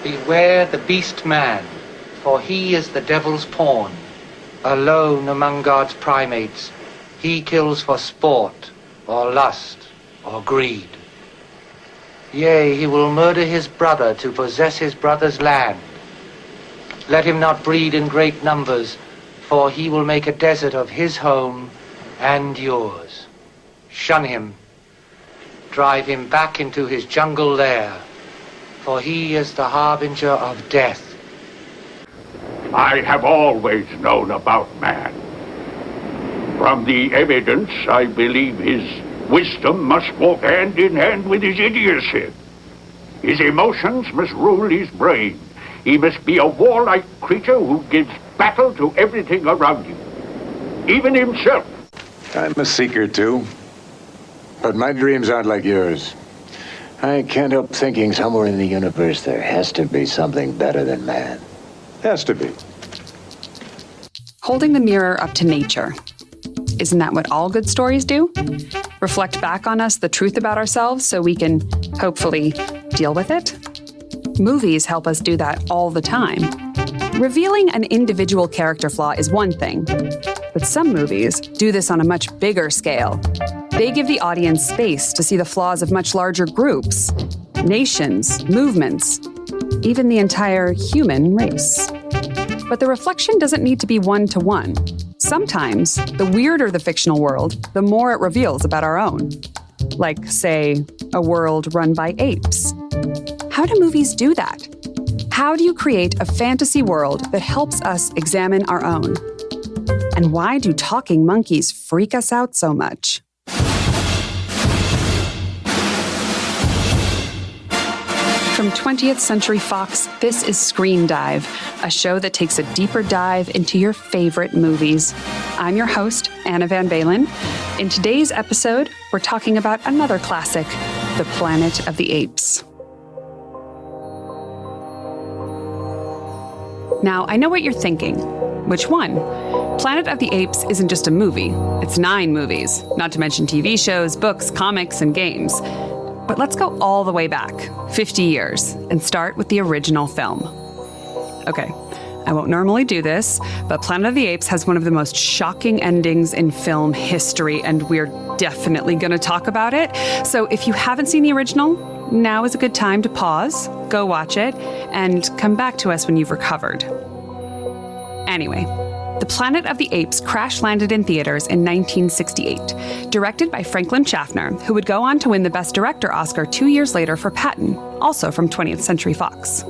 Beware the beast man, for he is the devil's pawn. Alone among God's primates, he kills for sport, or lust, or greed. Yea, he will murder his brother to possess his brother's land. Let him not breed in great numbers, for he will make a desert of his home and yours. Shun him. Drive him back into his jungle lair, for he is the harbinger of death. I have always known about man. From the evidence, I believe his wisdom must walk hand in hand with his idiocy. His emotions must rule his brain. He must be a warlike creature who gives battle to everything around him, even himself. I'm a seeker, too. But my dreams aren't like yours. I can't help thinking somewhere in the universe there has to be something better than man. Has to be. Holding the mirror up to nature. Isn't that what all good stories do? Reflect back on us the truth about ourselves so we can, hopefully, deal with it? Movies help us do that all the time. Revealing an individual character flaw is one thing, but some movies do this on a much bigger scale. They give the audience space to see the flaws of much larger groups, nations, movements, even the entire human race. But the reflection doesn't need to be one-to-one. Sometimes, the weirder the fictional world, the more it reveals about our own. Like, say, a world run by apes. How do movies do that? How do you create a fantasy world that helps us examine our own? And why do talking monkeys freak us out so much? From 20th Century Fox, this is Screen Dive, a show that takes a deeper dive into your favorite movies. I'm your host, Anna Van Valin. In today's episode, we're talking about another classic, The Planet of the Apes. Now, I know what you're thinking. Which one? Planet of the Apes isn't just a movie. It's 9 movies, not to mention TV shows, books, comics, and games. But let's go all the way back, 50 years, and start with the original film. Okay, I won't normally do this, but Planet of the Apes has one of the most shocking endings in film history, and we're definitely going to talk about it. So if you haven't seen the original, now is a good time to pause, go watch it, and come back to us when you've recovered. Anyway, The Planet of the Apes crash-landed in theaters in 1968, directed by Franklin Schaffner, who would go on to win the Best Director Oscar 2 years later for Patton, also from 20th Century Fox.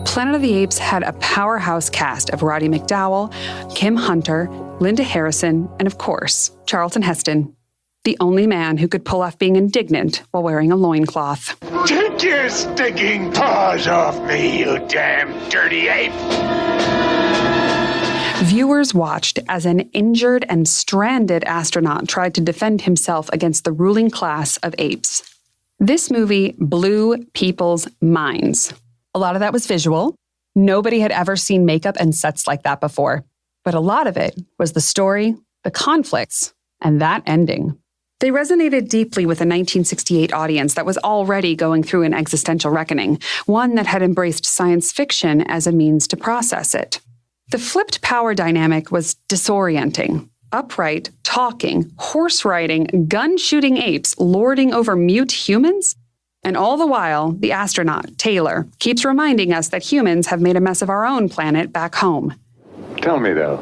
Planet of the Apes had a powerhouse cast of Roddy McDowall, Kim Hunter, Linda Harrison, and of course, Charlton Heston, the only man who could pull off being indignant while wearing a loincloth. Take your stinking paws off me, you damn dirty ape! Viewers watched as an injured and stranded astronaut tried to defend himself against the ruling class of apes. This movie blew people's minds. A lot of that was visual. Nobody had ever seen makeup and sets like that before. But a lot of it was the story, the conflicts, and that ending. They resonated deeply with a 1968 audience that was already going through an existential reckoning, one that had embraced science fiction as a means to process it. The flipped power dynamic was disorienting. Upright, talking, horse-riding, gun-shooting apes lording over mute humans? And all the while, the astronaut, Taylor, keeps reminding us that humans have made a mess of our own planet back home. Tell me, though,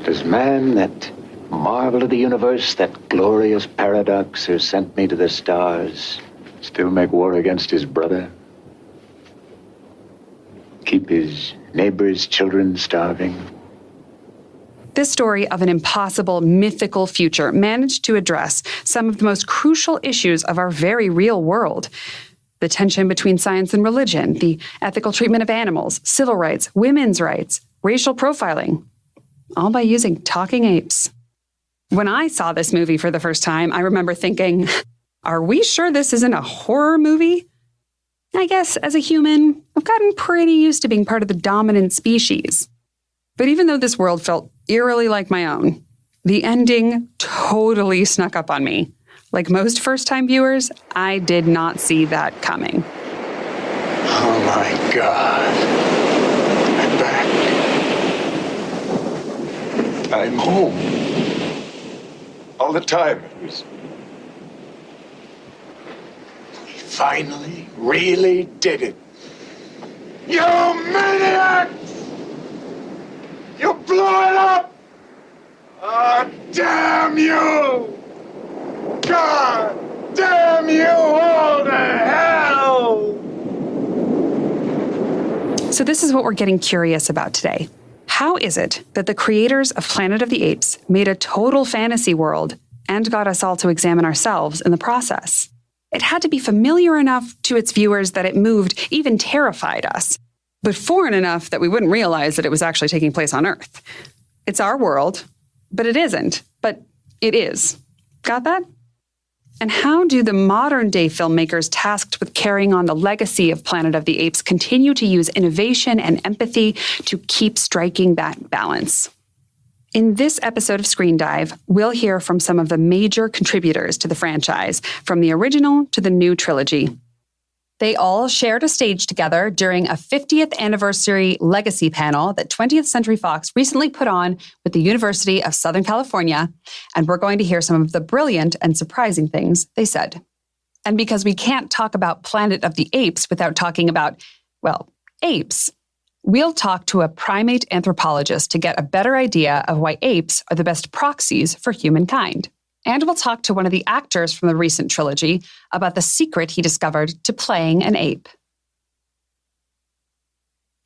does man, that marvel of the universe, that glorious paradox who sent me to the stars, still make war against his brother? Keep his neighbor's children starving? This story of an impossible, mythical future managed to address some of the most crucial issues of our very real world. The tension between science and religion, the ethical treatment of animals, civil rights, women's rights, racial profiling, all by using talking apes. When I saw this movie for the first time, I remember thinking, are we sure this isn't a horror movie? I guess as a human, I've gotten pretty used to being part of the dominant species. But even though this world felt eerily like my own, the ending totally snuck up on me. Like most first-time viewers, I did not see that coming. My God. I'm back. I'm home. All the time it was... We finally really did it. You maniacs! You blew it up! Oh, damn you! God damn you all to hell! So this is what we're getting curious about today. How is it that the creators of Planet of the Apes made a total fantasy world and got us all to examine ourselves in the process? It had to be familiar enough to its viewers that it moved, even terrified us, but foreign enough that we wouldn't realize that it was actually taking place on Earth. It's our world, but it isn't, but it is. Got that? And how do the modern-day filmmakers tasked with carrying on the legacy of Planet of the Apes continue to use innovation and empathy to keep striking that balance? In this episode of Screen Dive, we'll hear from some of the major contributors to the franchise, from the original to the new trilogy. They all shared a stage together during a 50th anniversary legacy panel that 20th Century Fox recently put on with the University of Southern California, and we're going to hear some of the brilliant and surprising things they said. And because we can't talk about Planet of the Apes without talking about, well, apes, we'll talk to a primate anthropologist to get a better idea of why apes are the best proxies for humankind. And we'll talk to one of the actors from the recent trilogy about the secret he discovered to playing an ape.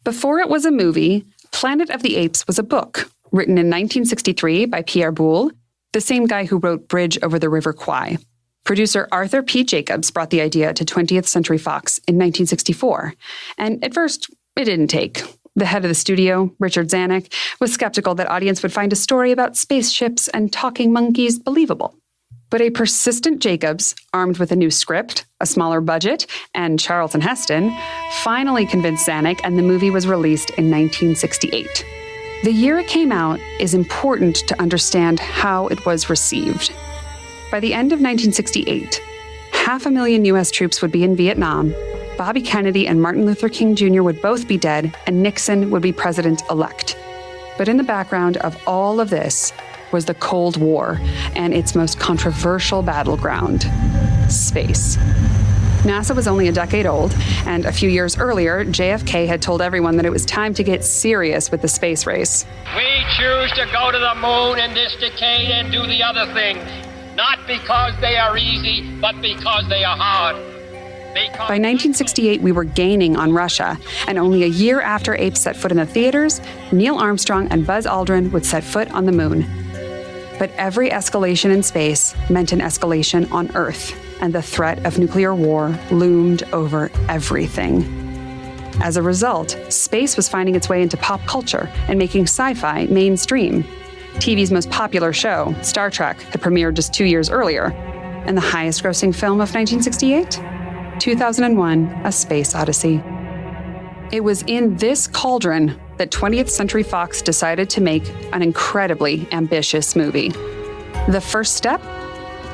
Before it was a movie, Planet of the Apes was a book written in 1963 by Pierre Boulle, the same guy who wrote Bridge over the River Kwai. Producer Arthur P. Jacobs brought the idea to 20th Century Fox in 1964, and at first, it didn't take. The head of the studio, Richard Zanuck, was skeptical that audience would find a story about spaceships and talking monkeys believable. But a persistent Jacobs, armed with a new script, a smaller budget, and Charlton Heston, finally convinced Zanuck, and the movie was released in 1968. The year it came out is important to understand how it was received. By the end of 1968, 500,000 U.S. troops would be in Vietnam, Bobby Kennedy and Martin Luther King Jr. would both be dead, and Nixon would be president-elect. But in the background of all of this was the Cold War and its most controversial battleground, space. NASA was only a decade old, and a few years earlier, JFK had told everyone that it was time to get serious with the space race. We choose to go to the moon in this decade and do the other things, not because they are easy, but because they are hard. By 1968, we were gaining on Russia, and only a year after apes set foot in the theaters, Neil Armstrong and Buzz Aldrin would set foot on the moon. But every escalation in space meant an escalation on Earth, and the threat of nuclear war loomed over everything. As a result, space was finding its way into pop culture and making sci-fi mainstream. TV's most popular show, Star Trek, had premiered just 2 years earlier, and the highest-grossing film of 1968? 2001, A Space Odyssey. It was in this cauldron that 20th Century Fox decided to make an incredibly ambitious movie. The first step?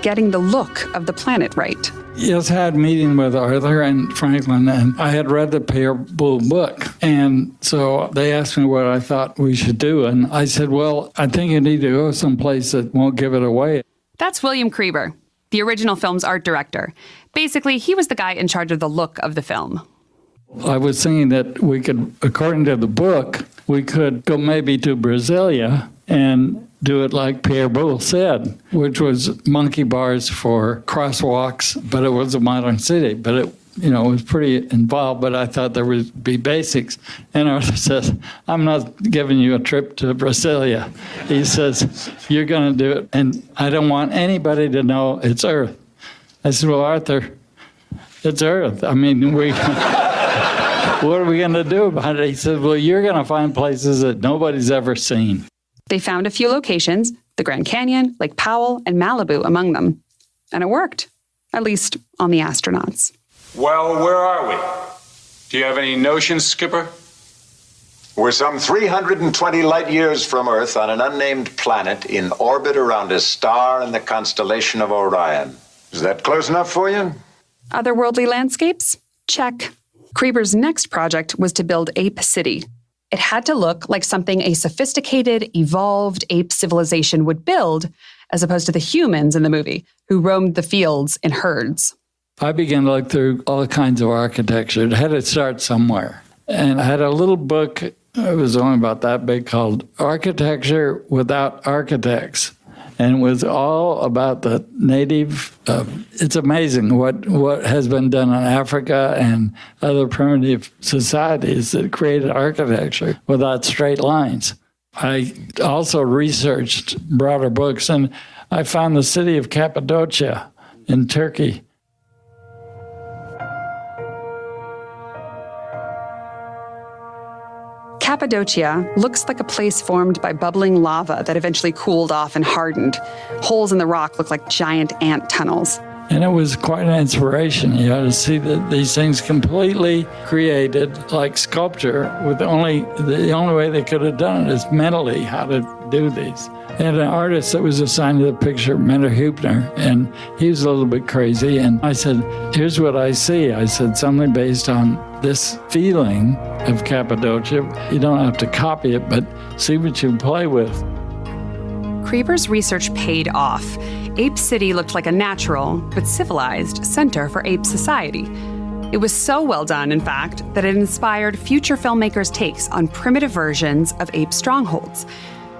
Getting the look of the planet right. Yes, I had a meeting with Arthur and Franklin, and I had read the Pierre Boulle book. And so they asked me what I thought we should do. And I said, well, I think you need to go someplace that won't give it away. That's William Kreber, the original film's art director. Basically, he was the guy in charge of the look of the film. I was thinking that we could, according to the book, we could go maybe to Brasilia and do it like Pierre Boulle said, which was monkey bars for crosswalks, but it was a modern city. But it, was pretty involved, but I thought there would be basics. And Arthur says, I'm not giving you a trip to Brasilia. He says, you're going to do it, and I don't want anybody to know it's Earth. I said, well, Arthur, it's Earth. I mean, what are we going to do about it? He said, well, you're going to find places that nobody's ever seen. They found a few locations, the Grand Canyon, Lake Powell, and Malibu among them. And it worked, at least on the astronauts. Well, where are we? Do you have any notions, Skipper? We're some 320 light years from Earth on an unnamed planet in orbit around a star in the constellation of Orion. Is that close enough for you? Otherworldly landscapes? Check. Kreber's next project was to build Ape City. It had to look like something a sophisticated, evolved ape civilization would build, as opposed to the humans in the movie, who roamed the fields in herds. I began to look through all kinds of architecture. It had to start somewhere. And I had a little book, it was only about that big, called Architecture Without Architects. And it was all about the native. It's amazing what has been done in Africa and other primitive societies that created architecture without straight lines. I also researched broader books, and I found the city of Cappadocia in Turkey. Cappadocia looks like a place formed by bubbling lava that eventually cooled off and hardened. Holes in the rock look like giant ant tunnels. And it was quite an inspiration, to see that these things completely created like sculpture with the only way they could have done it is mentally how to do these. And an artist that was assigned to the picture, Mentor Hupner, and he was a little bit crazy. And I said, here's what I see. I said, something based on this feeling of Cappadocia. You don't have to copy it, but see what you play with. Kreber's research paid off. Ape City looked like a natural, but civilized, center for ape society. It was so well done, in fact, that it inspired future filmmakers' takes on primitive versions of ape strongholds.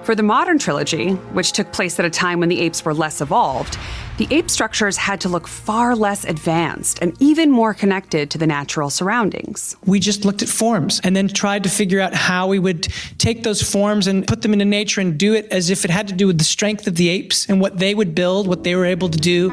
For the modern trilogy, which took place at a time when the apes were less evolved, the ape structures had to look far less advanced and even more connected to the natural surroundings. We just looked at forms and then tried to figure out how we would take those forms and put them into nature and do it as if it had to do with the strength of the apes and what they would build, what they were able to do.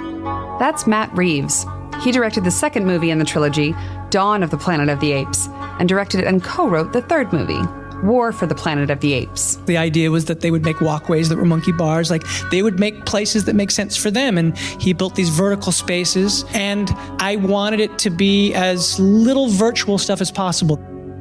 That's Matt Reeves. He directed the second movie in the trilogy, Dawn of the Planet of the Apes, and directed and co-wrote the third movie, War for the Planet of the Apes. The idea was that they would make walkways that were monkey bars, like they would make places that make sense for them. And he built these vertical spaces, and I wanted it to be as little virtual stuff as possible.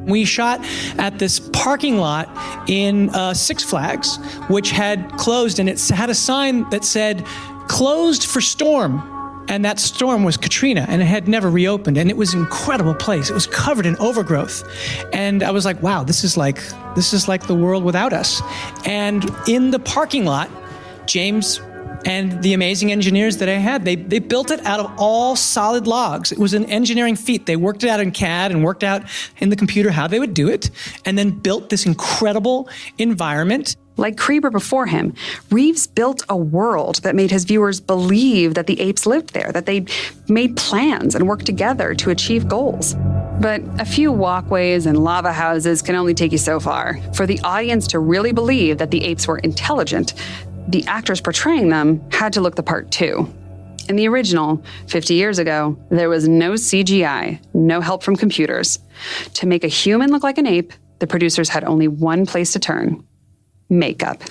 We shot at this parking lot in Six Flags, which had closed, and it had a sign that said, "Closed for storm." And that storm was Katrina, and it had never reopened. And it was an incredible place. It was covered in overgrowth. And I was like, wow, this is like the world without us. And in the parking lot, James and the amazing engineers that I had, they built it out of all solid logs. It was an engineering feat. They worked it out in CAD and worked out in the computer how they would do it, and then built this incredible environment. Like Kreber before him, Reeves built a world that made his viewers believe that the apes lived there, that they made plans and worked together to achieve goals. But a few walkways and lava houses can only take you so far. For the audience to really believe that the apes were intelligent, the actors portraying them had to look the part too. In the original, 50 years ago, there was no CGI, no help from computers. To make a human look like an ape, the producers had only one place to turn: makeup.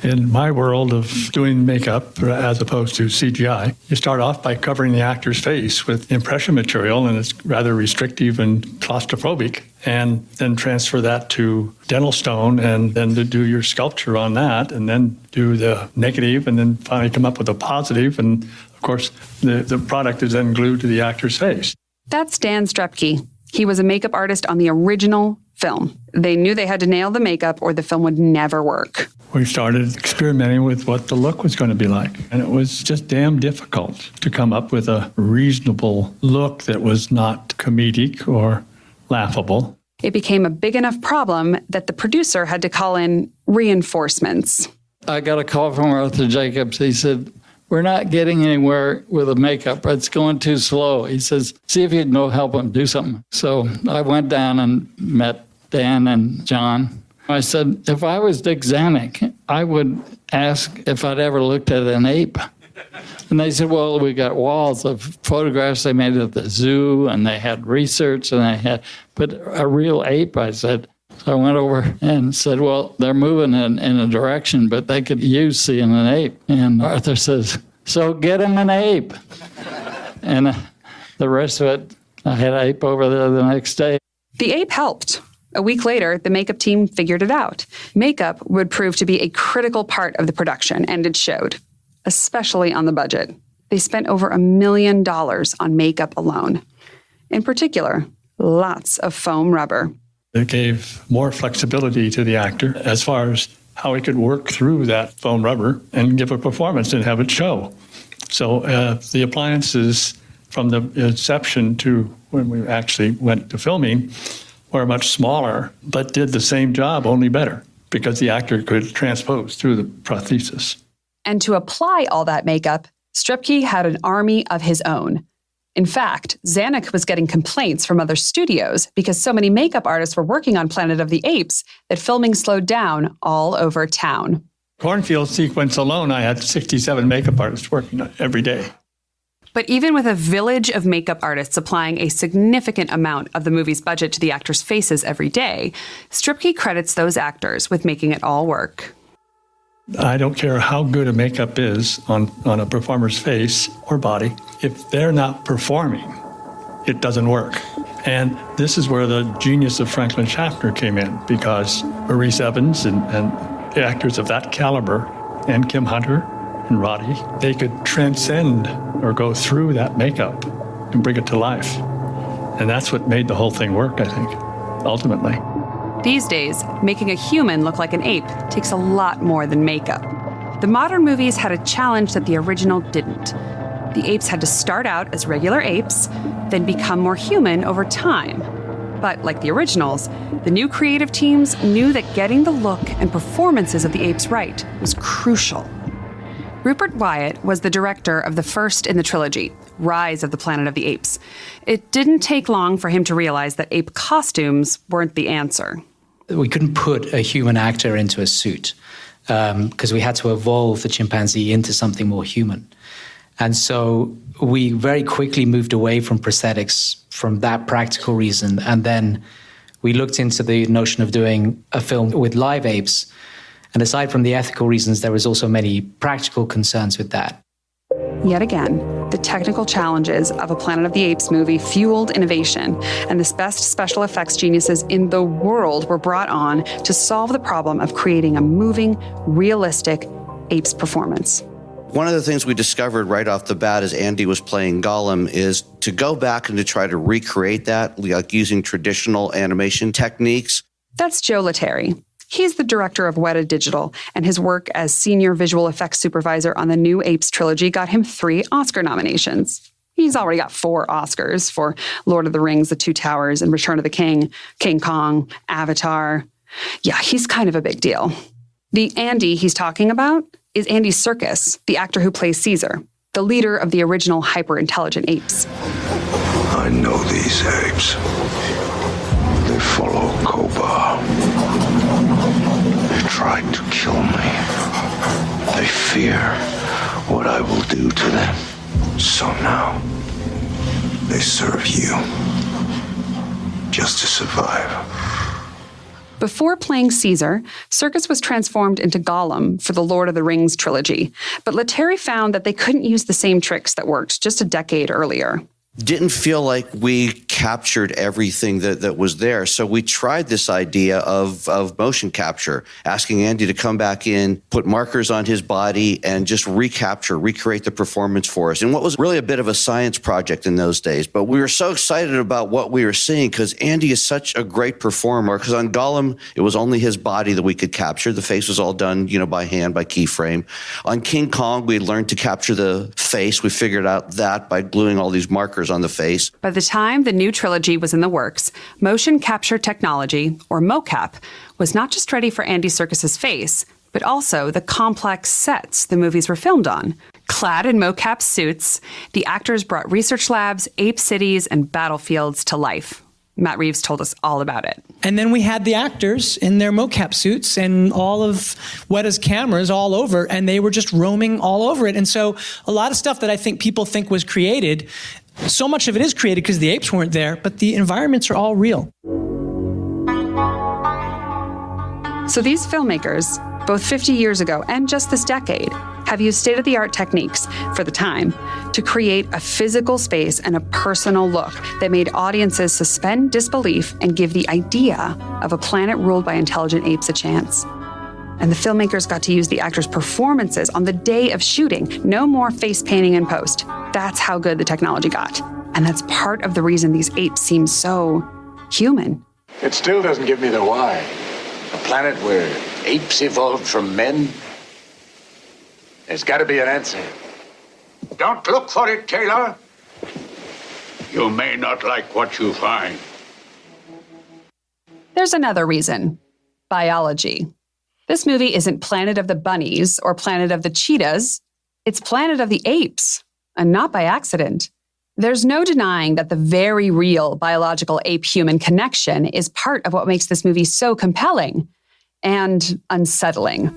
In my world of doing makeup as opposed to CGI, you start off by covering the actor's face with impression material, and it's rather restrictive and claustrophobic, and then transfer that to dental stone, and then to do your sculpture on that, and then do the negative, and then finally come up with a positive, and of course the product is then glued to the actor's face. That's Dan Strepke. He was a makeup artist on the original film. They knew they had to nail the makeup or the film would never work. We started experimenting with what the look was going to be like, and it was just damn difficult to come up with a reasonable look that was not comedic or laughable. It became a big enough problem that the producer had to call in reinforcements. I got a call from Arthur Jacobs. He said, "We're not getting anywhere with the makeup. It's going too slow." He says, "See if you can go help him do something." So I went down and met Dan and John. I said, if I was Dick Zanuck, I would ask if I'd ever looked at an ape. And they said, well, we got walls of photographs they made at the zoo, and they had research, and they had, but a real ape, I said. So I went over and said, well, they're moving in a direction, but they could use seeing an ape. And Arthur says, so get him an ape. And the rest of it, I had an ape over there the next day. The ape helped. A week later, the makeup team figured it out. Makeup would prove to be a critical part of the production, and it showed, especially on the budget. They spent over $1 million on makeup alone. In particular, lots of foam rubber. It gave more flexibility to the actor as far as how he could work through that foam rubber and give a performance and have it show. So the appliances from the inception to when we actually went to filming were much smaller, but did the same job, only better, because the actor could transpose through the prosthesis. And to apply all that makeup, Stripke had an army of his own. In fact, Zanuck was getting complaints from other studios because so many makeup artists were working on Planet of the Apes that filming slowed down all over town. Cornfield sequence alone, I had 67 makeup artists working on it every day. But even with a village of makeup artists applying a significant amount of the movie's budget to the actors' faces every day, Stripke credits those actors with making it all work. I don't care how good a makeup is on a performer's face or body. If they're not performing, it doesn't work. And this is where the genius of Franklin Schaffner came in, because Maurice Evans and actors of that caliber, and Kim Hunter and Roddy, they could transcend or go through that makeup and bring it to life. And that's what made the whole thing work, I think, ultimately. These days, making a human look like an ape takes a lot more than makeup. The modern movies had a challenge that the original didn't. The apes had to start out as regular apes, then become more human over time. But like the originals, the new creative teams knew that getting the look and performances of the apes right was crucial. Rupert Wyatt was the director of the first in the trilogy, Rise of the Planet of the Apes. It didn't take long for him to realize that ape costumes weren't the answer. We couldn't put a human actor into a suit because we had to evolve the chimpanzee into something more human. And so we very quickly moved away from prosthetics from that practical reason. And then we looked into the notion of doing a film with live apes. And aside from the ethical reasons, there was also many practical concerns with that. Yet again, the technical challenges of a Planet of the Apes movie fueled innovation, and the best special effects geniuses in the world were brought on to solve the problem of creating a moving, realistic apes performance. One of the things we discovered right off the bat as Andy was playing Gollum is to go back and to try to recreate that, like using traditional animation techniques. That's Joe Letteri. He's the director of Weta Digital, and his work as senior visual effects supervisor on the new Apes trilogy got him 3 Oscar nominations. He's already got 4 Oscars for Lord of the Rings, The Two Towers, and Return of the King, King Kong, Avatar. Yeah, he's kind of a big deal. The Andy he's talking about is Andy Serkis, the actor who plays Caesar, the leader of the original hyper-intelligent apes. I know these apes. They follow Koba. They tried to kill me. They fear what I will do to them. So now, they serve you. Just to survive. Before playing Caesar, Serkis was transformed into Gollum for the Lord of the Rings trilogy, but Letteri found that they couldn't use the same tricks that worked just a decade earlier. Didn't feel like we captured everything that was there. So we tried this idea of motion capture, asking Andy to come back in, put markers on his body, and just recreate the performance for us. And what was really a bit of a science project in those days. But we were so excited about what we were seeing because Andy is such a great performer. Because on Gollum, it was only his body that we could capture. The face was all done, by hand, by keyframe. On King Kong, we learned to capture the face. We figured out that by gluing all these markers on the face. By the time the new trilogy was in the works, motion capture technology, or mocap, was not just ready for Andy Serkis's face, but also the complex sets the movies were filmed on. Clad in mocap suits, the actors brought research labs, ape cities, and battlefields to life. Matt Reeves told us all about it. And then we had the actors in their mocap suits and all of Weta's cameras all over, and they were just roaming all over it. And so a lot of stuff that I think people think was created, so much of it is created because the apes weren't there, but the environments are all real. So these filmmakers, both 50 years ago and just this decade, have used state-of-the-art techniques for the time to create a physical space and a personal look that made audiences suspend disbelief and give the idea of a planet ruled by intelligent apes a chance. And the filmmakers got to use the actors' performances on the day of shooting. No more face painting in post. That's how good the technology got. And that's part of the reason these apes seem so human. It still doesn't give me the why. A planet where apes evolved from men? There's got to be an answer. Don't look for it, Taylor. You may not like what you find. There's another reason. Biology. This movie isn't Planet of the Bunnies or Planet of the Cheetahs. It's Planet of the Apes, and not by accident. There's no denying that the very real biological ape-human connection is part of what makes this movie so compelling and unsettling.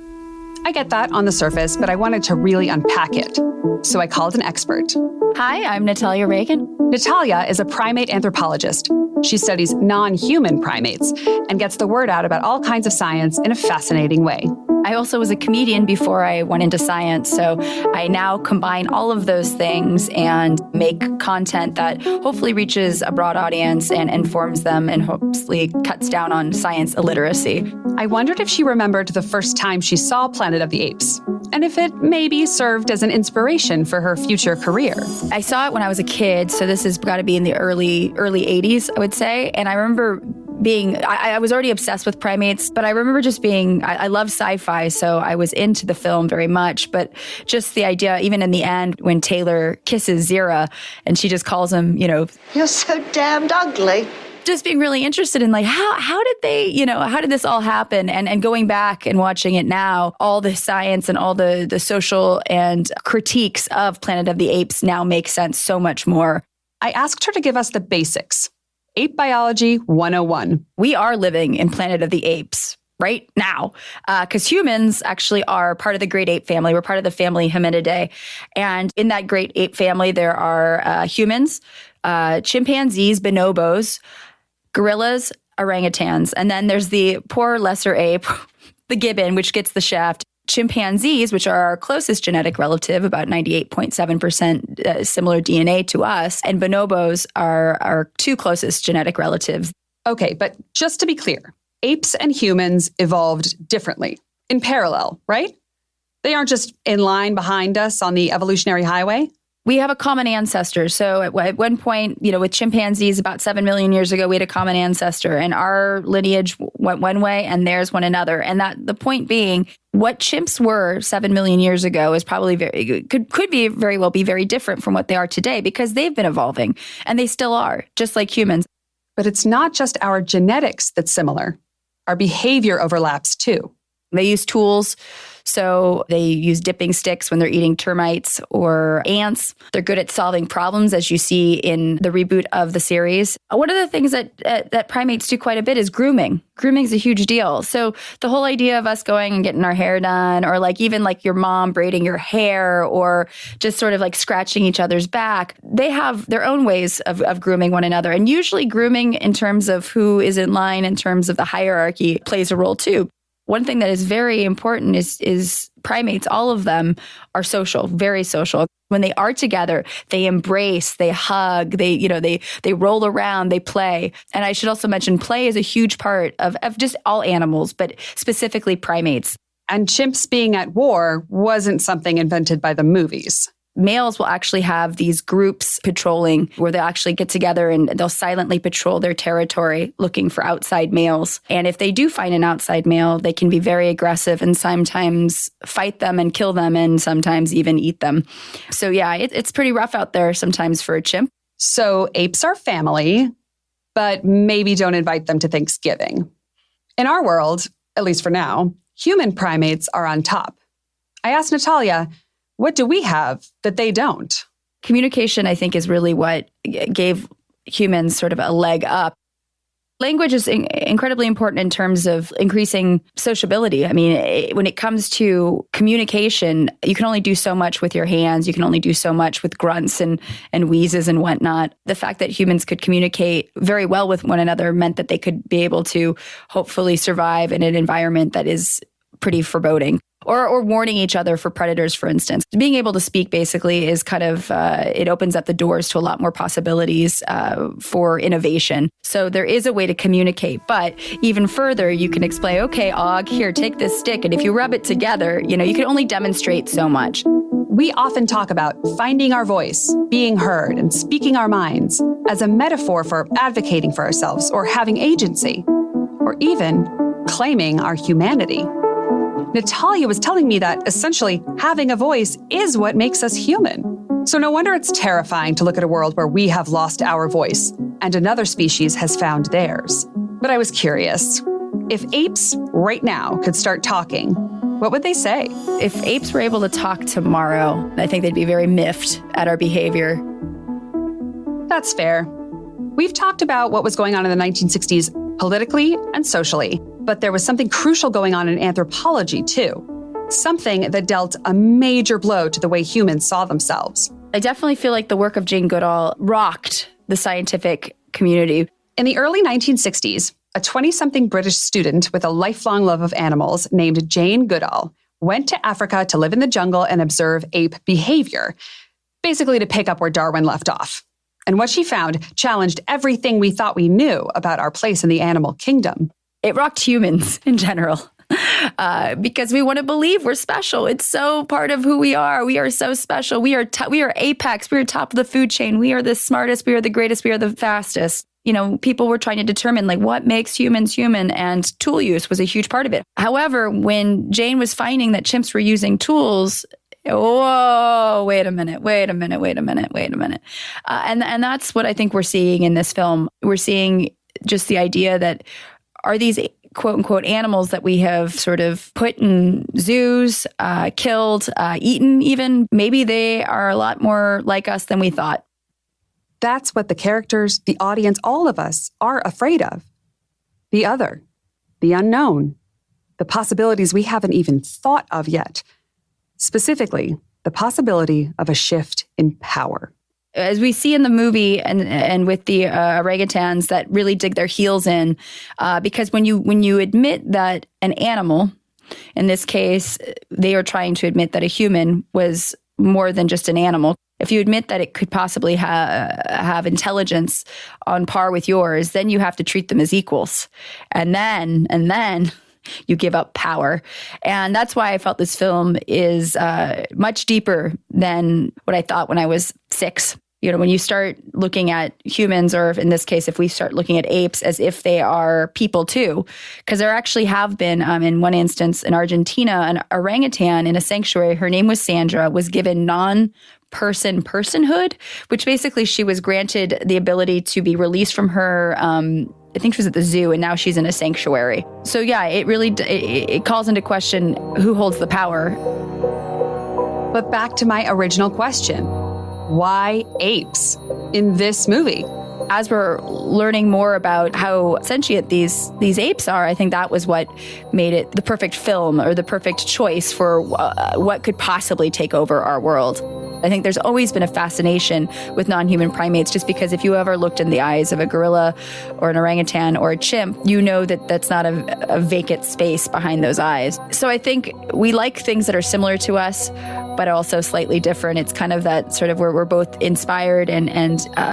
I get that on the surface, but I wanted to really unpack it. So I called an expert. Hi, I'm Natalia Reagan. Natalia is a primate anthropologist. She studies non-human primates and gets the word out about all kinds of science in a fascinating way. I also was a comedian before I went into science, so I now combine all of those things and make content that hopefully reaches a broad audience and informs them and hopefully cuts down on science illiteracy. I wondered if she remembered the first time she saw Planet of the Apes, and if it maybe served as an inspiration for her future career. I saw it when I was a kid, so this has got to be in the early 80s, I would say, and I remember I was already obsessed with primates, but I remember just I love sci-fi, so I was into the film very much, but just the idea, even in the end, when Taylor kisses Zira, and she just calls him, You're so damned ugly. Just being really interested in how did this all happen? And going back and watching it now, all the science and all the social and critiques of Planet of the Apes now make sense so much more. I asked her to give us the basics. Ape Biology 101. We are living in Planet of the Apes right now because humans actually are part of the great ape family. We're part of the family Hominidae. And in that great ape family, there are humans, chimpanzees, bonobos, gorillas, orangutans. And then there's the poor lesser ape, the gibbon, which gets the shaft. Chimpanzees, which are our closest genetic relative, about 98.7% similar DNA to us, and bonobos are our two closest genetic relatives. Okay, but just to be clear, apes and humans evolved differently, in parallel, right? They aren't just in line behind us on the evolutionary highway. We have a common ancestor. So at one point, with chimpanzees about 7 million years ago, we had a common ancestor, and our lineage went one way and theirs went another. And that the point being, what chimps were 7 million years ago is probably could be very well be very different from what they are today because they've been evolving and they still are, just like humans. But it's not just our genetics that's similar. Our behavior overlaps too. They use tools. So they use dipping sticks when they're eating termites or ants. They're good at solving problems, as you see in the reboot of the series. One of the things that primates do quite a bit is grooming. Grooming is a huge deal. So the whole idea of us going and getting our hair done, or even your mom braiding your hair, or just sort of scratching each other's back, they have their own ways of grooming one another. And usually grooming in terms of who is in line, in terms of the hierarchy, plays a role too. One thing that is very important is primates, all of them are social, very social. When they are together, they embrace, they hug, they roll around, they play. And I should also mention play is a huge part of just all animals, but specifically primates. And chimps being at war wasn't something invented by the movies. Males will actually have these groups patrolling where they'll actually get together and they'll silently patrol their territory looking for outside males. And if they do find an outside male, they can be very aggressive and sometimes fight them and kill them and sometimes even eat them. So yeah, it's pretty rough out there sometimes for a chimp. So apes are family, but maybe don't invite them to Thanksgiving. In our world, at least for now, human primates are on top. I asked Natalia, what do we have that they don't? Communication, I think, is really what gave humans sort of a leg up. Language is incredibly important in terms of increasing sociability. I mean, when it comes to communication, you can only do so much with your hands. You can only do so much with grunts and wheezes and whatnot. The fact that humans could communicate very well with one another meant that they could be able to hopefully survive in an environment that is pretty foreboding. Or warning each other for predators, for instance. Being able to speak basically is kind of, it opens up the doors to a lot more possibilities for innovation. So there is a way to communicate, but even further, you can explain, okay, Og, here, take this stick. And if you rub it together, you can only demonstrate so much. We often talk about finding our voice, being heard, and speaking our minds as a metaphor for advocating for ourselves or having agency, or even claiming our humanity. Natalia was telling me that essentially having a voice is what makes us human. So no wonder it's terrifying to look at a world where we have lost our voice and another species has found theirs. But I was curious, if apes right now could start talking, what would they say? If apes were able to talk tomorrow, I think they'd be very miffed at our behavior. That's fair. We've talked about what was going on in the 1960s politically and socially, but there was something crucial going on in anthropology too. Something that dealt a major blow to the way humans saw themselves. I definitely feel like the work of Jane Goodall rocked the scientific community. In the early 1960s, a 20-something British student with a lifelong love of animals named Jane Goodall went to Africa to live in the jungle and observe ape behavior, basically to pick up where Darwin left off. And what she found challenged everything we thought we knew about our place in the animal kingdom. It rocked humans in general. Because we want to believe we're special. It's so part of who we are. We are so special. We are apex. We are top of the food chain. We are the smartest. We are the greatest. We are the fastest. You know, people were trying to determine like what makes humans human, and tool use was a huge part of it. However, when Jane was finding that chimps were using tools, whoa, wait a minute. And that's what I think we're seeing in this film. We're seeing just the idea that are these quote unquote animals that we have sort of put in zoos, killed, eaten even, maybe they are a lot more like us than we thought. That's what the characters, the audience, all of us are afraid of. The other, the unknown, the possibilities we haven't even thought of yet. Specifically, the possibility of a shift in power. As we see in the movie and with the orangutans that really dig their heels in, because when you admit that an animal, in this case, they are trying to admit that a human was more than just an animal. If you admit that it could possibly have intelligence on par with yours, then you have to treat them as equals. And then you give up power. And that's why I felt this film is much deeper than what I thought when I was 6. You know, when you start looking at humans, or in this case, if we start looking at apes as if they are people too, because there actually have been, in one instance in Argentina, an orangutan in a sanctuary, her name was Sandra, was given personhood, which basically she was granted the ability to be released from her, I think she was at the zoo, and now she's in a sanctuary. So yeah, it really it calls into question who holds the power. But back to my original question. Why apes in this movie? As we're learning more about how sentient these apes are, I think that was what made it the perfect film, or the perfect choice for what could possibly take over our world. I think there's always been a fascination with non-human primates, just because if you ever looked in the eyes of a gorilla or an orangutan or a chimp, you know that that's not a vacant space behind those eyes. So I think we like things that are similar to us, but also slightly different. It's kind of that sort of where we're both inspired and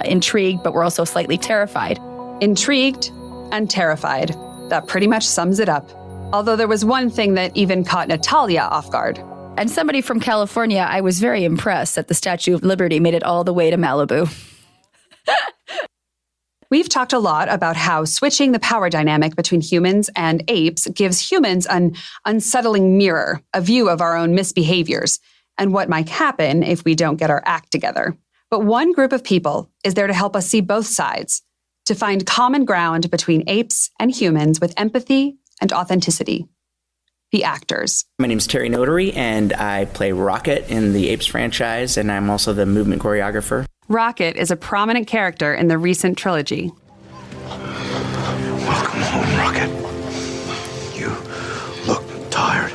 intrigued, but we're also slightly terrified. Intrigued and terrified. That pretty much sums it up. Although there was one thing that even caught Natalia off guard. And somebody from California, I was very impressed that the Statue of Liberty made it all the way to Malibu. We've talked a lot about how switching the power dynamic between humans and apes gives humans an unsettling mirror, a view of our own misbehaviors, and what might happen if we don't get our act together. But one group of people is there to help us see both sides, to find common ground between apes and humans with empathy and authenticity. The actors. My name's Terry Notary, and I play Rocket in the Apes franchise, and I'm also the movement choreographer. Rocket is a prominent character in the recent trilogy. Welcome home, Rocket. You look tired.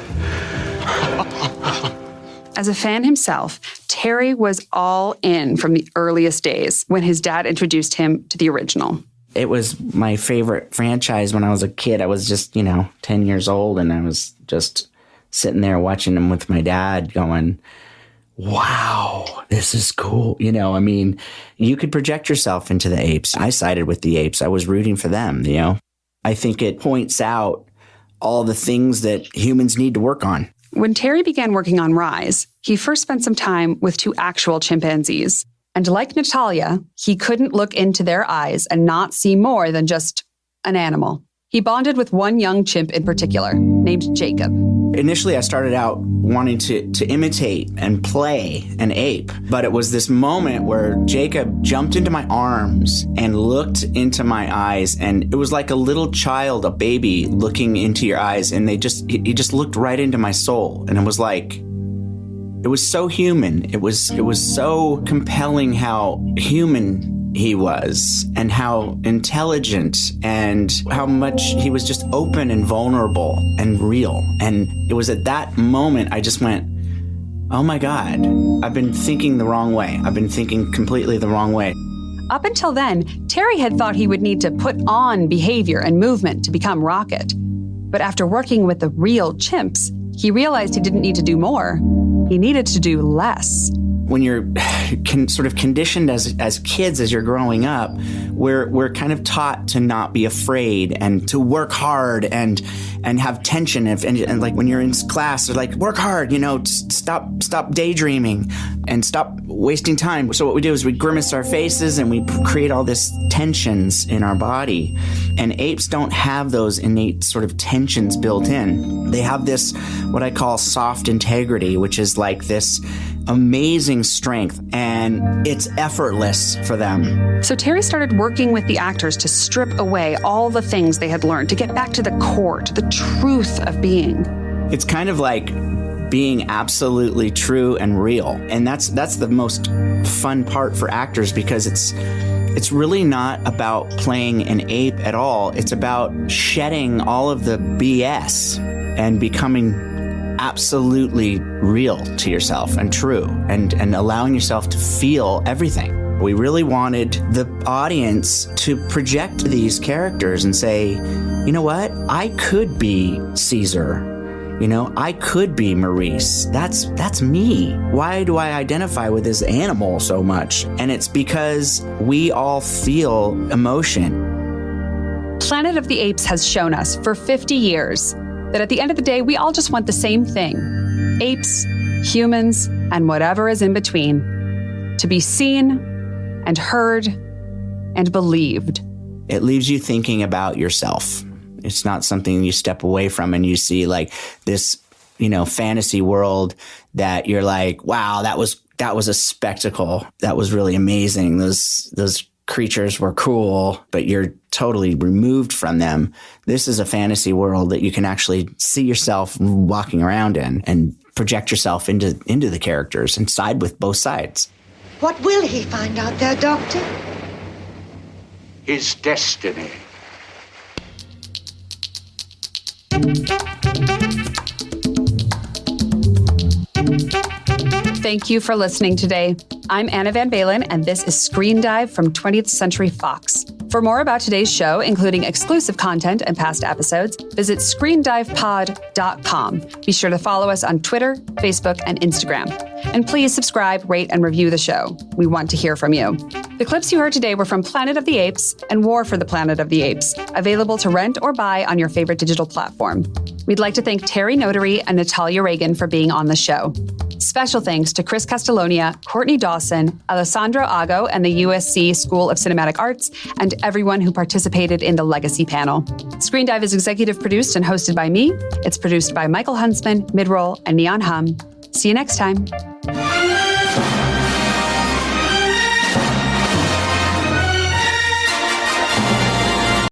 As a fan himself, Terry was all in from the earliest days when his dad introduced him to the original. It was my favorite franchise when I was a kid. I was just, 10 years old, and I was just sitting there watching them with my dad going, wow, this is cool. You could project yourself into the apes. I sided with the apes. I was rooting for them, I think it points out all the things that humans need to work on. When Terry began working on Rise, he first spent some time with 2 actual chimpanzees. And like Natalia, he couldn't look into their eyes and not see more than just an animal. He bonded with one young chimp in particular, named Jacob. Initially, I started out wanting to imitate and play an ape, but it was this moment where Jacob jumped into my arms and looked into my eyes, and it was like a little child, a baby, looking into your eyes, and he just looked right into my soul, and it was like, it was so human. It was so compelling how human he was and how intelligent and how much he was just open and vulnerable and real. And it was at that moment I just went, oh my God, I've been thinking the wrong way. I've been thinking completely the wrong way. Up until then, Terry had thought he would need to put on behavior and movement to become Rocket. But after working with the real chimps, he realized he didn't need to do more. He needed to do less. When you're sort of conditioned as kids, as you're growing up, we're kind of taught to not be afraid and to work hard and have tension. And like when you're in class, they're like, work hard, stop daydreaming and stop wasting time. So what we do is we grimace our faces and we create all this tensions in our body. And apes don't have those innate sort of tensions built in. They have this, what I call soft integrity, which is like this amazing strength, and it's effortless for them. So Terry started working with the actors to strip away all the things they had learned, to get back to the core, to the truth of being. It's kind of like being absolutely true and real. And that's the most fun part for actors, because it's really not about playing an ape at all. It's about shedding all of the BS and becoming absolutely real to yourself and true and allowing yourself to feel everything. We really wanted the audience to project these characters and say, you know what? I could be Caesar. I could be Maurice. That's me. Why do I identify with this animal so much? And it's because we all feel emotion. Planet of the Apes has shown us for 50 years that at the end of the day, we all just want the same thing. Apes, humans, and whatever is in between. To be seen and heard and believed. It leaves you thinking about yourself. It's not something you step away from and you see like this, fantasy world that you're like, wow, that was a spectacle. That was really amazing. Those creatures were cool, but you're totally removed from them. This is a fantasy world that you can actually see yourself walking around in and project yourself into the characters and side with both sides. What will he find out there, Doctor? His destiny. Thank you for listening today. I'm Anna Van Valin, and this is Screen Dive from 20th Century Fox. For more about today's show, including exclusive content and past episodes, visit screendivepod.com. Be sure to follow us on Twitter, Facebook, and Instagram. And please subscribe, rate, and review the show. We want to hear from you. The clips you heard today were from Planet of the Apes and War for the Planet of the Apes, available to rent or buy on your favorite digital platform. We'd like to thank Terry Notary and Natalia Reagan for being on the show. Special thanks to Chris Castellonia, Courtney Dawson, Alessandro Ago and the USC School of Cinematic Arts, and everyone who participated in the Legacy panel. Screen Dive is executive produced and hosted by me. It's produced by Michael Huntsman, Midroll, and Neon Hum. See you next time.